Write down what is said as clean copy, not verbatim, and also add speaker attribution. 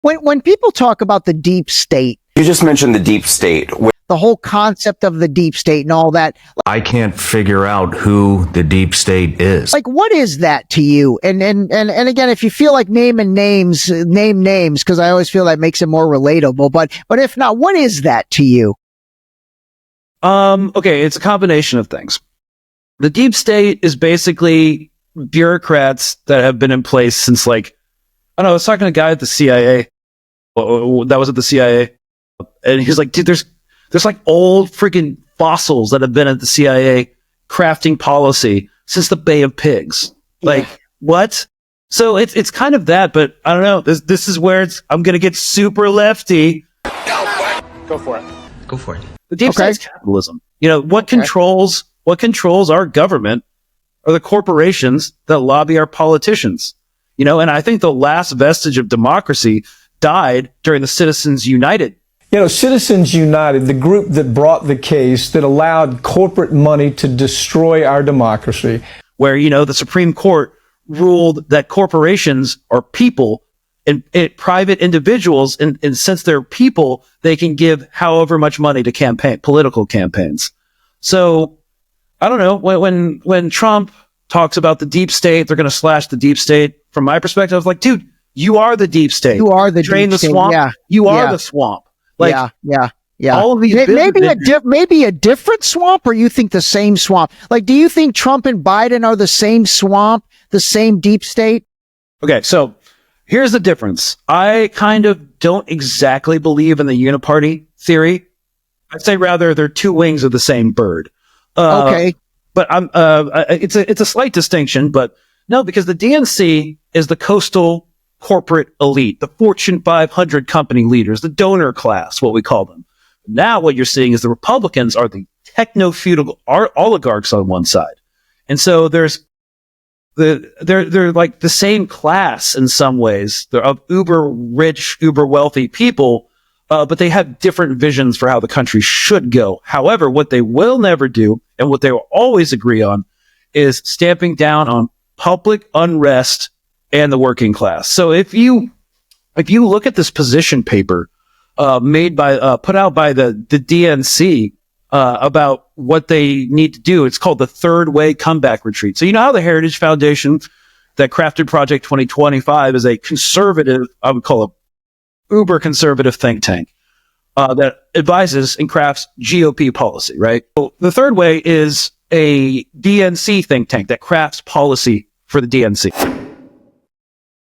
Speaker 1: When people talk about the deep state,
Speaker 2: you just mentioned the deep state.
Speaker 1: The whole concept of the deep state and all that.
Speaker 3: I can't figure out who the deep state is.
Speaker 1: Like, what is that to you? And again, if you feel like name names, because I always feel that makes it more relatable. But if not, what is that to you?
Speaker 4: Okay, it's a combination of things. The deep state is basically bureaucrats that have been in place since, like, I don't know, I was talking to a guy at the CIA that was at the CIA, and he's like, dude, there's like old freaking fossils that have been at the CIA crafting policy since the Bay of Pigs. Like, what? So it's kind of that, but I don't know. This is where I'm going to get super lefty.
Speaker 5: Go for it.
Speaker 6: Go for it.
Speaker 4: The deep state's capitalism. You know, what controls our government are the corporations that lobby our politicians. You know, and I think the last vestige of democracy died during the Citizens United.
Speaker 7: You know, Citizens United, the group that brought the case that allowed corporate money to destroy our democracy.
Speaker 4: Where, you know, the Supreme Court ruled that corporations are people and private individuals, and since they're people, they can give however much money to political campaigns. So, I don't know, when Trump talks about the deep state, they're going to slash the deep state. From my perspective, I was like, dude, you are the deep state.
Speaker 1: You are the
Speaker 4: Drain
Speaker 1: deep
Speaker 4: the
Speaker 1: state.
Speaker 4: swamp.
Speaker 1: Yeah.
Speaker 4: You are the swamp. Like,
Speaker 1: yeah.
Speaker 4: All of these
Speaker 1: maybe a different swamp, or you think the same swamp? Like, do you think Trump and Biden are the same swamp, the same deep state?
Speaker 4: Okay, so here's the difference. I kind of don't exactly believe in the uniparty theory. I'd say rather they're two wings of the same bird.
Speaker 1: Okay.
Speaker 4: But it's a slight distinction, but no, because the DNC is the coastal corporate elite, the Fortune 500 company leaders, the donor class, what we call them. Now what you're seeing is the Republicans are the techno-feudal oligarchs on one side. And so they're like the same class in some ways. They're of uber rich, uber wealthy people, but they have different visions for how the country should go. However, what they will never do, and what they will always agree on, is stamping down on public unrest and the working class. So if you look at this position paper put out by the DNC about what they need to do, it's called the Third Way Comeback Retreat. So you know how the Heritage Foundation that crafted Project 2025 is a conservative, I would call it uber conservative think tank that advises and crafts GOP policy, right? So the Third Way is a DNC think tank that crafts policy for the DNC.